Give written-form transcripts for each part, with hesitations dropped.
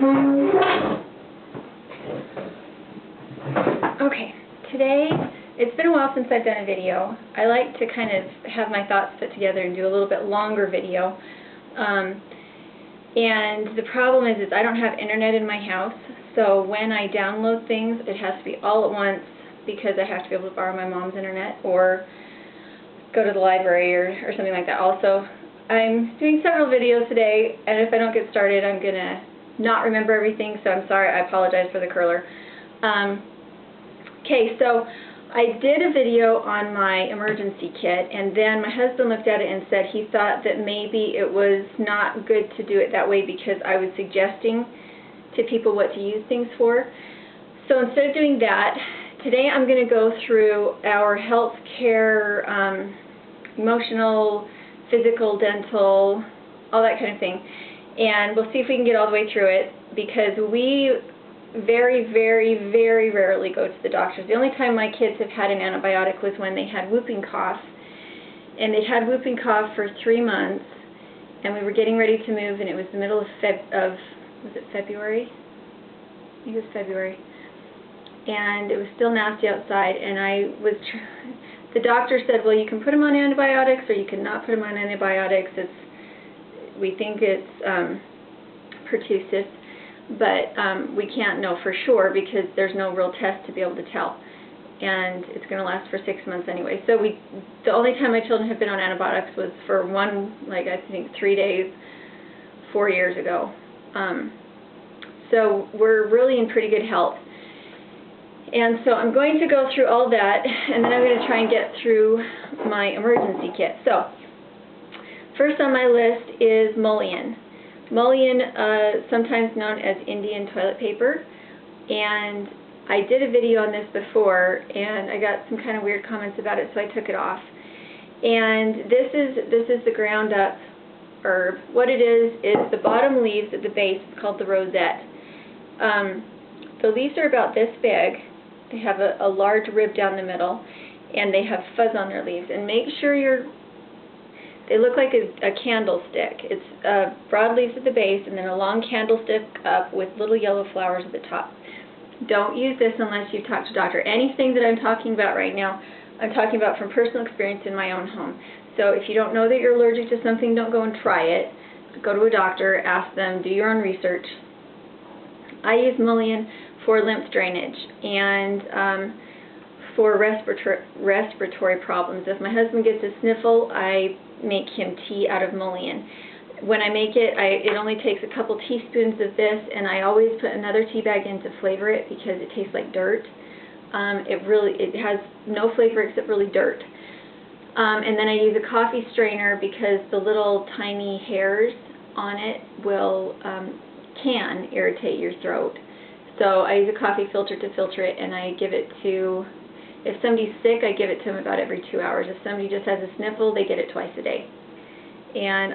Okay, today, it's been a while since I've done a video. I like to kind of have my thoughts put together and do a little bit longer video. And the problem is I don't have internet in my house, so when I download things, it has to be all at once because I have to be able to borrow my mom's internet or go to the library or something like that. Also, I'm doing several videos today, and if I don't get started, I'm going to not remember everything, so I'm sorry. I apologize for the curler. Okay, so I did a video on my emergency kit, and then my husband looked at it and said he thought that maybe it was not good to do it that way because I was suggesting to people what to use things for. So instead of doing that, today I'm going to go through our health care, emotional, physical, dental, all that kind of thing, and we'll see if we can get all the way through it because we very, very, very rarely go to the doctors. The only time my kids have had an antibiotic was when they had whooping cough, and they'd had whooping cough for 3 months, and we were getting ready to move, and it was the middle of was it February? I think it was February, and it was still nasty outside, and the doctor said, well, you can put them on antibiotics, or you can not put them on antibiotics. We think it's pertussis. But we can't know for sure because there's no real test to be able to tell, and it's going to last for 6 months anyway. So the only time my children have been on antibiotics was for I think 3 days 4 years ago. So we're really in pretty good health. And so I'm going to go through all that, and then I'm going to try and get through my emergency kit. So first on my list is mullein. Mullein, sometimes known as Indian toilet paper, and I did a video on this before, and I got some kind of weird comments about it, so I took it off. And this is the ground up herb. What it is the bottom leaves at the base. It's called the rosette. The leaves are about this big. They have a large rib down the middle, and they have fuzz on their leaves. And make sure they look like a candlestick. It's broad leaves at the base and then a long candlestick up with little yellow flowers at the top. Don't use this unless you've talked to a doctor. Anything that I'm talking about right now, I'm talking about from personal experience in my own home. So if you don't know that you're allergic to something, don't go and try it. Go to a doctor, ask them, do your own research. I use mullein for lymph drainage and for respiratory problems. If my husband gets a sniffle, I make him tea out of mullein. When I make it, it only takes a couple teaspoons of this, and I always put another tea bag in to flavor it because it tastes like dirt. It has no flavor except really dirt. And then I use a coffee strainer because the little tiny hairs on it can irritate your throat. So I use a coffee filter to filter it, and I give it to, if somebody's sick, I give it to them about every 2 hours. If somebody just has a sniffle, they get it twice a day. And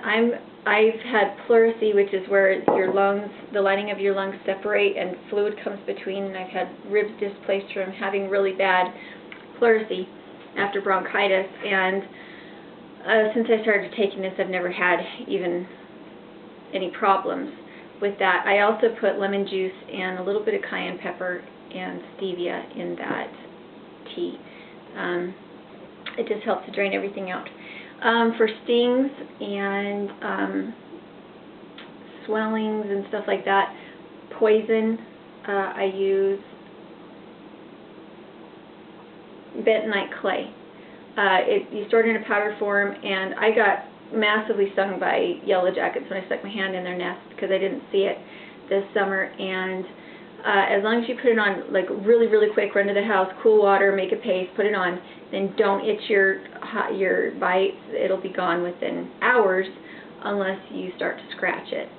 I've had pleurisy, which is where your lungs, the lining of your lungs separate and fluid comes between, and I've had ribs displaced from having really bad pleurisy after bronchitis. And since I started taking this, I've never had even any problems with that. I also put lemon juice and a little bit of cayenne pepper and stevia in that tea. It just helps to drain everything out. For stings and swellings and stuff like that, poison, I use bentonite clay. You store it in a powder form, and I got massively stung by yellow jackets when I stuck my hand in their nest because I didn't see it this summer. And as long as you put it on like really, really quick, run to the house, cool water, make a paste, put it on, then don't itch your bites. It'll be gone within hours unless you start to scratch it.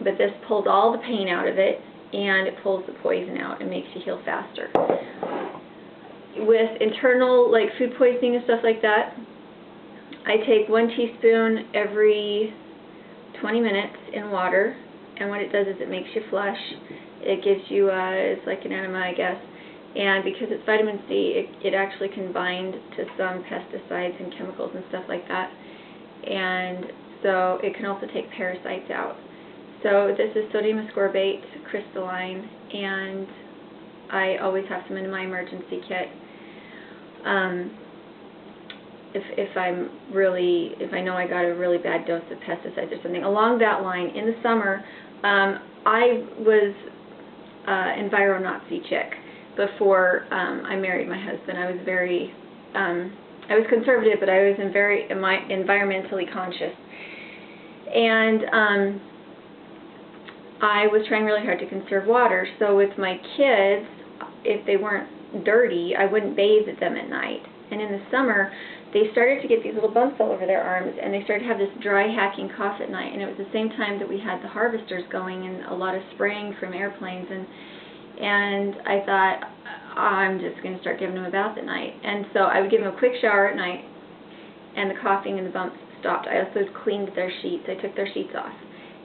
But this pulls all the pain out of it, and it pulls the poison out and makes you heal faster. With internal like food poisoning and stuff like that, I take 1 teaspoon every 20 minutes in water, and what it does is it makes you flush. It gives you, it's like an enema, I guess, and because it's vitamin C, it actually can bind to some pesticides and chemicals and stuff like that, and so it can also take parasites out. So this is sodium ascorbate crystalline, and I always have some in my emergency kit. If I know I got a really bad dose of pesticides or something. Along that line, in the summer, I was Enviro-Nazi chick before I married my husband. I was very, I was conservative, but I was very environmentally conscious. And I was trying really hard to conserve water. So with my kids, if they weren't dirty, I wouldn't bathe them at night. And in the summer, they started to get these little bumps all over their arms, and they started to have this dry, hacking cough at night. And it was the same time that we had the harvesters going and a lot of spraying from airplanes. And I thought, I'm just going to start giving them a bath at night. And so I would give them a quick shower at night, and the coughing and the bumps stopped. I also cleaned their sheets. I took their sheets off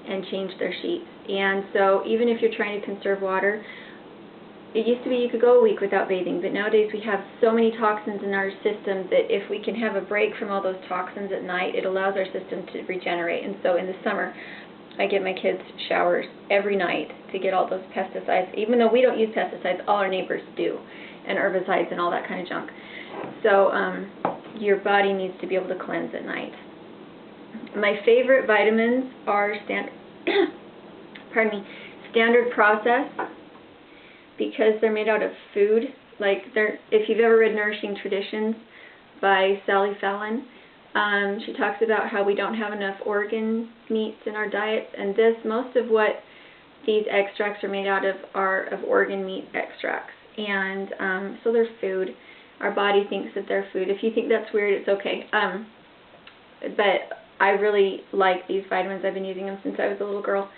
and changed their sheets. And so even if you're trying to conserve water, it used to be you could go a week without bathing, but nowadays we have so many toxins in our system that if we can have a break from all those toxins at night, it allows our system to regenerate. And so in the summer, I give my kids showers every night to get all those pesticides. Even though we don't use pesticides, all our neighbors do, and herbicides and all that kind of junk. So your body needs to be able to cleanse at night. My favorite vitamins are standard process, because they're made out of food. Like if you've ever read Nourishing Traditions by Sally Fallon, she talks about how we don't have enough organ meats in our diets, and most of what these extracts are made out of are of organ meat extracts, and so they're food. Our body thinks that they're food. If you think that's weird, it's okay. But I really like these vitamins. I've been using them since I was a little girl.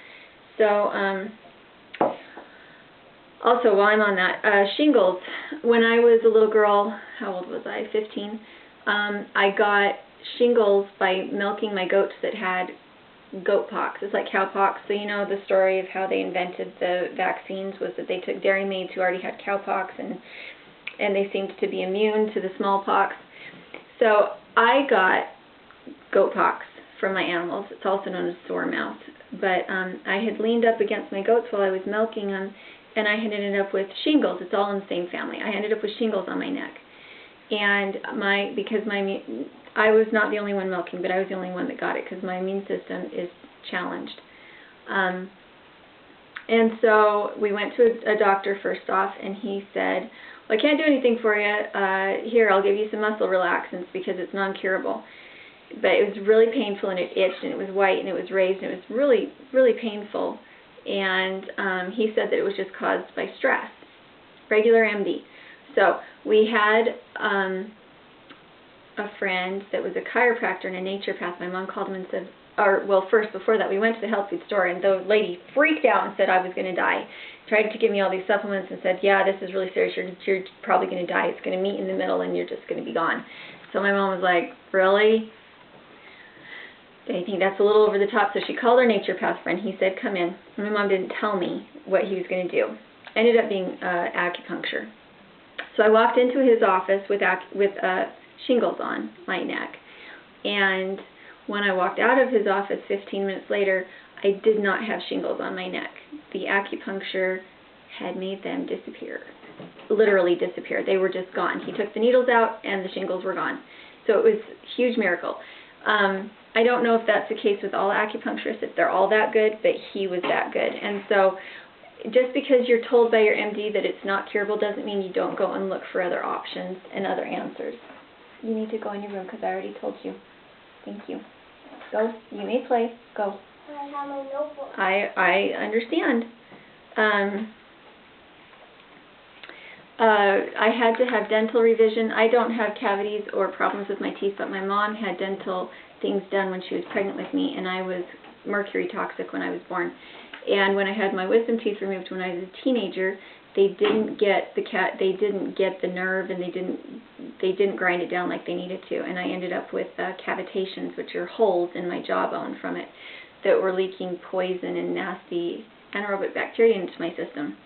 So also, while I'm on that, shingles. When I was a little girl, how old was I? 15. I got shingles by milking my goats that had goat pox. It's like cowpox. So you know the story of how they invented the vaccines was that they took dairy maids who already had cowpox, and they seemed to be immune to the smallpox. So I got goat pox from my animals. It's also known as sore mouth. But I had leaned up against my goats while I was milking them, and I had ended up with shingles. It's all in the same family. I ended up with shingles on my neck. And I was not the only one milking, but I was the only one that got it because my immune system is challenged. And so we went to a doctor first off, and he said, well, I can't do anything for you. Here, I'll give you some muscle relaxants because it's non-curable. But it was really painful, and it itched, and it was white, and it was raised, and it was really, really painful. And he said that it was just caused by stress, regular MD. So we had a friend that was a chiropractor and a naturopath. My mom called him and said, first, before that, we went to the health food store, and the lady freaked out and said I was going to die. Tried to give me all these supplements and said, yeah, this is really serious. You're probably going to die. It's going to meet in the middle, and you're just going to be gone. So my mom was like, really? I think that's a little over the top. So she called her naturopath friend. He said, come in. And my mom didn't tell me what he was going to do. Ended up being acupuncture. So I walked into his office with shingles on my neck. And when I walked out of his office 15 minutes later, I did not have shingles on my neck. The acupuncture had made them disappear. Literally disappear. They were just gone. He took the needles out and the shingles were gone. So it was a huge miracle. I don't know if that's the case with all acupuncturists, if they're all that good, but he was that good. And so just because you're told by your MD that it's not curable doesn't mean you don't go and look for other options and other answers. You need to go in your room because I already told you. Thank you. Go. You may play. Go. I have my notebook. I understand. I had to have dental revision. I don't have cavities or problems with my teeth, but my mom had dental things done when she was pregnant with me, and I was mercury toxic when I was born. And when I had my wisdom teeth removed when I was a teenager, they didn't get the nerve, and they didn't grind it down like they needed to, and I ended up with cavitations, which are holes in my jawbone from it that were leaking poison and nasty anaerobic bacteria into my system.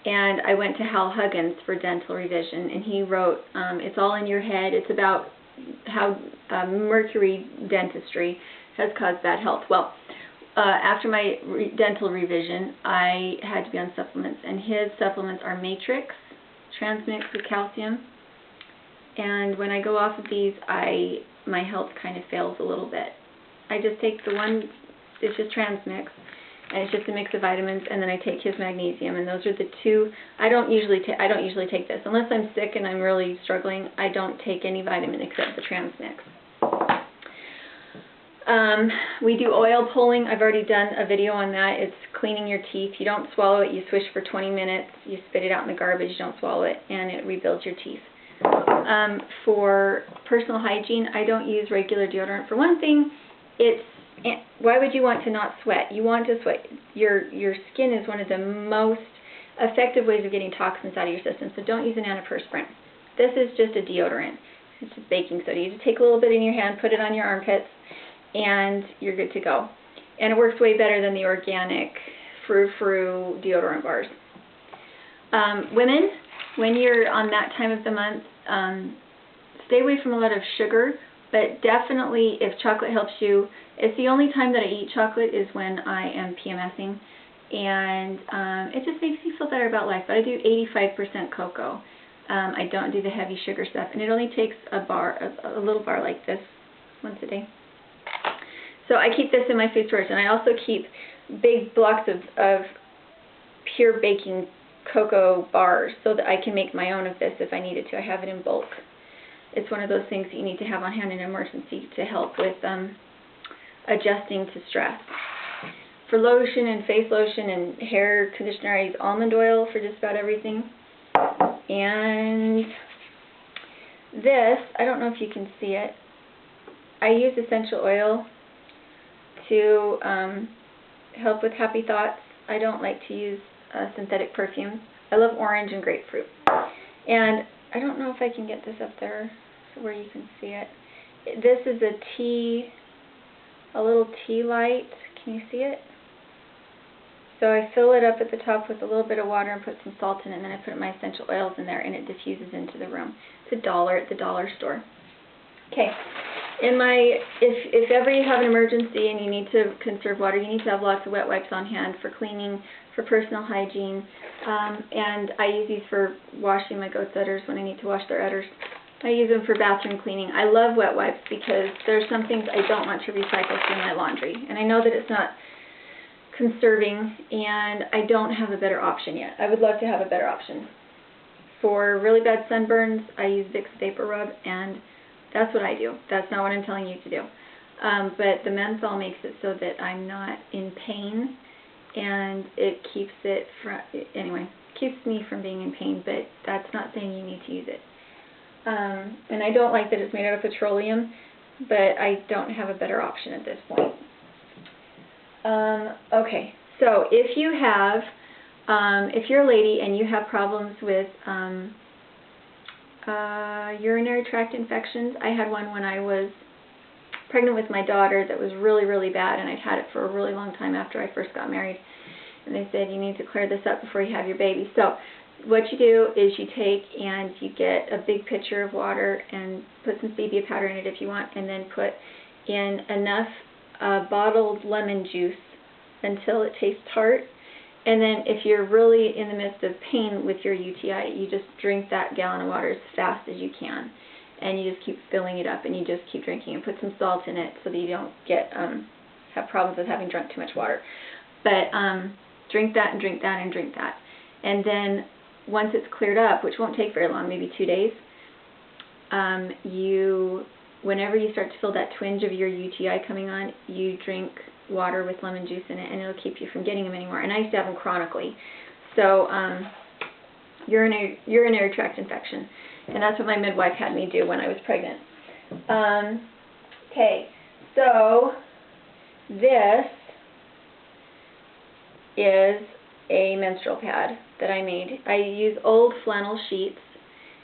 And I went to Hal Huggins for dental revision, and he wrote, it's all in your head. It's about how mercury dentistry has caused bad health. Well, after my dental revision, I had to be on supplements, and his supplements are Matrix, Transmix with calcium, and when I go off of these, my health kind of fails a little bit. I just take the one, it's just Transmix, and it's just a mix of vitamins, and then I take his magnesium, and those are the two. I don't usually take this unless I'm sick and I'm really struggling. I don't take any vitamin except the Transmix. We do oil pulling. I've already done a video on that. It's cleaning your teeth. You don't swallow it. You swish for 20 minutes. You spit it out in the garbage. You don't swallow it, and it rebuilds your teeth. For personal hygiene, I don't use regular deodorant. For one thing, why would you want to not sweat? You want to sweat. Your skin is one of the most effective ways of getting toxins out of your system, so don't use an antiperspirant. This is just a deodorant. It's just baking soda. You just take a little bit in your hand, put it on your armpits, and you're good to go. And it works way better than the organic frou-frou deodorant bars. Women, when you're on that time of the month, stay away from a lot of sugar, but definitely if chocolate helps you, it's the only time that I eat chocolate is when I am PMSing, and it just makes me feel better about life. But I do 85% cocoa. I don't do the heavy sugar stuff, and it only takes a little bar like this once a day. So I keep this in my food storage, and I also keep big blocks of pure baking cocoa bars so that I can make my own of this if I needed to. I have it in bulk. It's one of those things that you need to have on hand in an emergency to help with adjusting to stress. For lotion and face lotion and hair conditioner, I use almond oil for just about everything. And this, I don't know if you can see it, I use essential oil to help with happy thoughts. I don't like to use synthetic perfumes. I love orange and grapefruit. And I don't know if I can get this up there so where you can see it. This is a little tea light. Can you see it? So I fill it up at the top with a little bit of water and put some salt in it, and then I put my essential oils in there, and it diffuses into the room. It's $1 at the dollar store. Okay. If ever you have an emergency and you need to conserve water, you need to have lots of wet wipes on hand for cleaning, for personal hygiene, and I use these for washing my goat's udders when I need to wash their udders. I use them for bathroom cleaning. I love wet wipes because there's some things I don't want to recycle through my laundry, and I know that it's not conserving, and I don't have a better option yet. I would love to have a better option. For really bad sunburns, I use Vicks Vapor Rub, and that's what I do. That's not what I'm telling you to do. But the menthol makes it so that I'm not in pain, and it keeps keeps me from being in pain, but that's not saying you need to use it. And I don't like that it's made out of petroleum, but I don't have a better option at this point. Okay, so if you have, if you're a lady and you have problems with urinary tract infections. I had one when I was pregnant with my daughter that was really, really bad, and I'd had it for a really long time after I first got married. And they said, you need to clear this up before you have your baby. So what you do is you take and you get a big pitcher of water and put some stevia powder in it if you want, and then put in enough bottled lemon juice until it tastes tart. And then if you're really in the midst of pain with your UTI, you just drink that gallon of water as fast as you can. And you just keep filling it up, and you just keep drinking, and put some salt in it so that you don't get have problems with having drunk too much water. But drink that and drink that and drink that. And then once it's cleared up, which won't take very long, maybe 2 days, whenever you start to feel that twinge of your UTI coming on, you drink water with lemon juice in it, and it'll keep you from getting them anymore. And I used to have them chronically. So urinary tract infection. And that's what my midwife had me do when I was pregnant. Okay, so this is a menstrual pad that I made. I use old flannel sheets,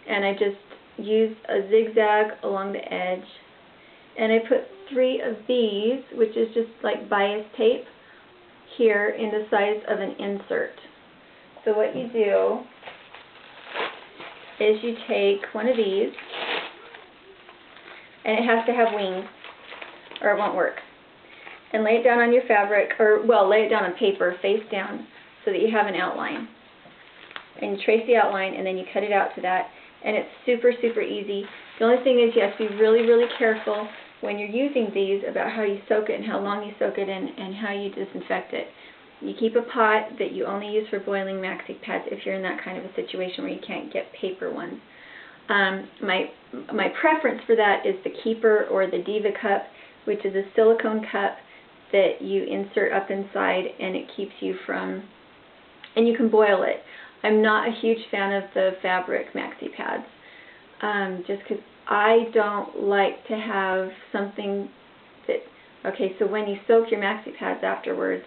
and I just use a zigzag along the edge, and I put 3 of these, which is just like bias tape, here in the size of an insert. So what you do is you take one of these, and it has to have wings or it won't work. and lay it down on your fabric, or, well, lay it down on paper, face down, so that you have an outline. And you trace the outline, and then you cut it out to that, and it's super, super easy. The only thing is you have to be really, really careful when you're using these about how you soak it and how long you soak it in and how you disinfect it. You keep a pot that you only use for boiling maxi pads if you're in that kind of a situation where you can't get paper ones. My preference for that is the Keeper or the Diva cup, which is a silicone cup that you insert up inside, and it keeps you from, and you can boil it. I'm not a huge fan of the fabric maxi pads, just because I don't like to have something that, okay, so when you soak your maxi pads afterwards,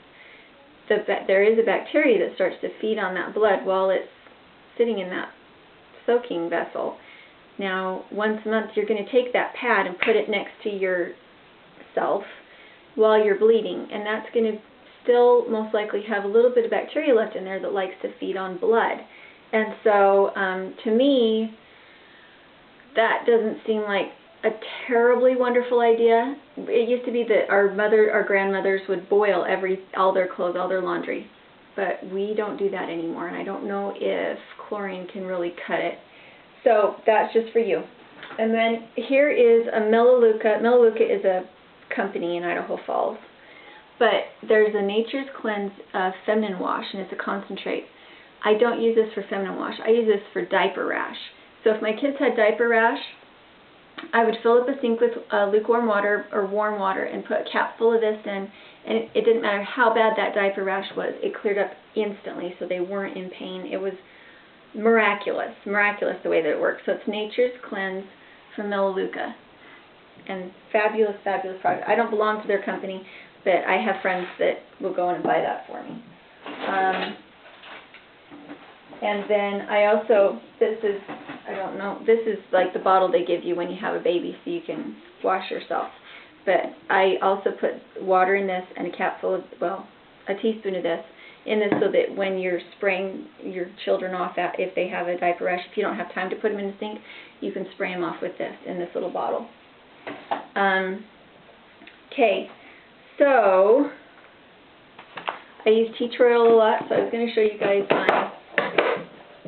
there is a bacteria that starts to feed on that blood while it's sitting in that soaking vessel. Now, once a month, you're going to take that pad and put it next to yourself while you're bleeding, and that's going to still most likely have a little bit of bacteria left in there that likes to feed on blood. And so, to me, that doesn't seem like a terribly wonderful idea. It used to be that our grandmothers would boil all their clothes, all their laundry, but we don't do that anymore, and I don't know if chlorine can really cut it. So that's just for you. And then here is a Melaleuca. Melaleuca is a company in Idaho Falls, but there's a Nature's Cleanse feminine wash, and it's a concentrate. I don't use this for feminine wash. I use this for diaper rash. So if my kids had diaper rash, I would fill up a sink with lukewarm water or warm water and put a cap full of this in, and it didn't matter how bad that diaper rash was. It cleared up instantly, so they weren't in pain. It was miraculous the way that it works. So it's Nature's Cleanse from Melaleuca, and fabulous, fabulous product. I don't belong to their company, but I have friends that will go in and buy that for me. And then I also, this is like the bottle they give you when you have a baby so you can wash yourself. But I also put water in this and a capful of, well, a teaspoon of this in this so that when you're spraying your children off if they have a diaper rash, if you don't have time to put them in the sink, you can spray them off with this in this little bottle. Okay, so I use tea tree oil a lot, so I was going to show you guys mine.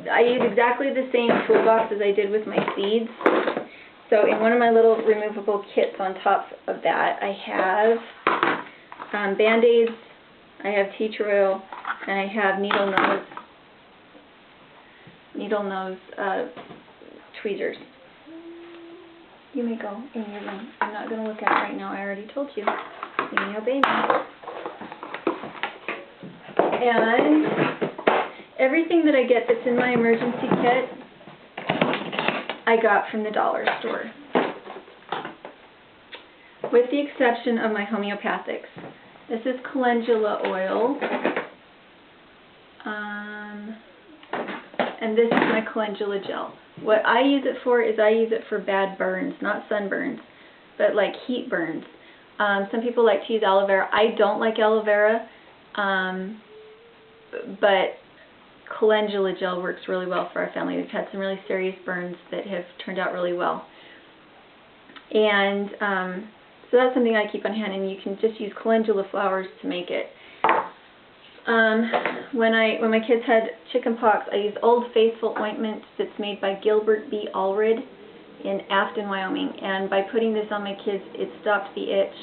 I use exactly the same toolbox as I did with my seeds. So in one of my little removable kits on top of that, I have Band-Aids, I have tea tree oil, and I have needle nose tweezers. You may go in your room. I'm not going to look at it right now. I already told you. You may obey me. And everything that I get that's in my emergency kit, I got from the dollar store, with the exception of my homeopathics. This is calendula oil, and this is my calendula gel. What I use it for is I use it for bad burns, not sunburns, but like heat burns. Some people like to use aloe vera. I don't like aloe vera, but calendula gel works really well for our family. We've had some really serious burns that have turned out really well. And so that's something I keep on hand, and you can just use calendula flowers to make it. When my kids had chicken pox, I used Old Faithful ointment that's made by Gilbert B. Allred in Afton, Wyoming. And by putting this on my kids, it stopped the itch,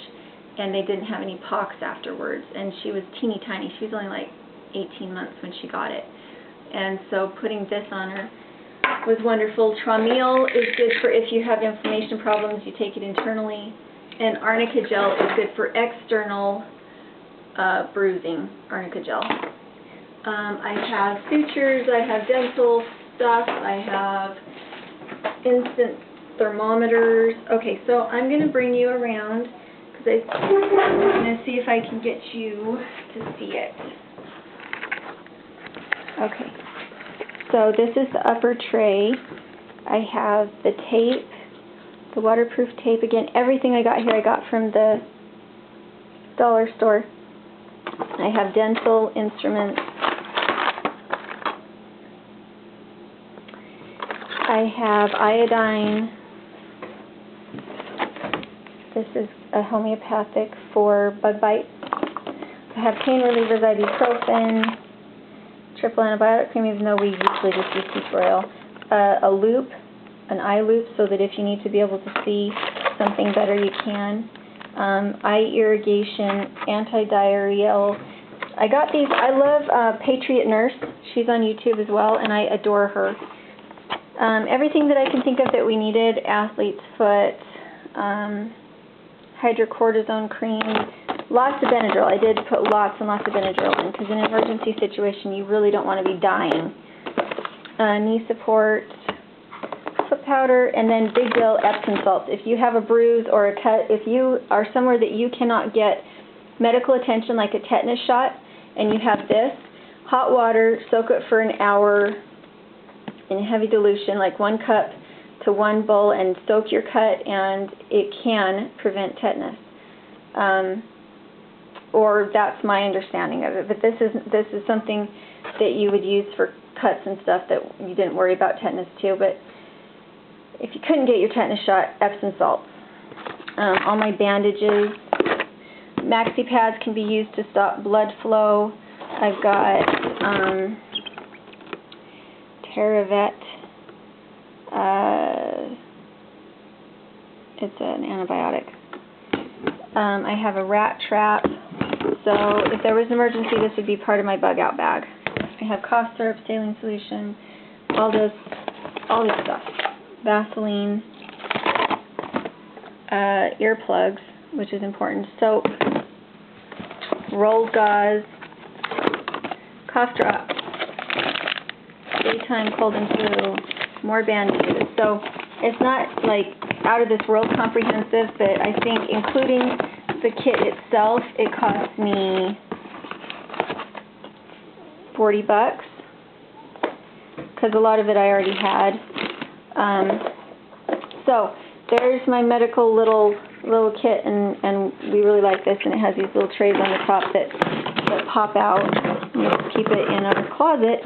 and they didn't have any pox afterwards. And she was teeny tiny. She was only like 18 months when she got it. And so putting this on her was wonderful. Traumeel is good for if you have inflammation problems, you take it internally. And arnica gel is good for external bruising, arnica gel. I have sutures, I have dental stuff, I have instant thermometers. Okay, so I'm going to bring you around because I'm going to see if I can get you to see it. Okay, so this is the upper tray. I have the tape, the waterproof tape. Again, everything I got here I got from the dollar store. I have dental instruments. I have iodine. This is a homeopathic for bug bites. I have pain relievers, ibuprofen, triple antibiotic cream, even though we usually just use seed oil. A loop, an eye loop, so that if you need to be able to see something better, you can. Eye irrigation, anti-diarrheal. I got these. I love Patriot Nurse. She's on YouTube as well, and I adore her. Everything that I can think of that we needed: athlete's foot, hydrocortisone cream, lots of Benadryl. I did put lots and lots of Benadryl in, because in an emergency situation you really don't want to be dying. Knee support, foot powder, and then big deal, Epsom salts. If you have a bruise or a cut, if you are somewhere that you cannot get medical attention, like a tetanus shot, and you have this, hot water, soak it for an hour in heavy dilution, like 1 cup to 1 bowl, and soak your cut, and it can prevent tetanus. Or that's my understanding of it. But this is something that you would use for cuts and stuff that you didn't worry about tetanus too. But if you couldn't get your tetanus shot, Epsom salts. All my bandages. Maxi pads can be used to stop blood flow. I've got Hare. It's an antibiotic. I have a rat trap. So if there was an emergency, this would be part of my bug out bag. I have cough syrup, saline solution, all this stuff. Vaseline, earplugs, which is important, soap, rolled gauze, cough drops, daytime cold and flu, more bandages. So it's not like out of this world comprehensive, but I think including the kit itself, it cost me $40, because a lot of it I already had. So there's my medical little kit, and we really like this, and it has these little trays on the top that pop out. Let's keep it in our closet.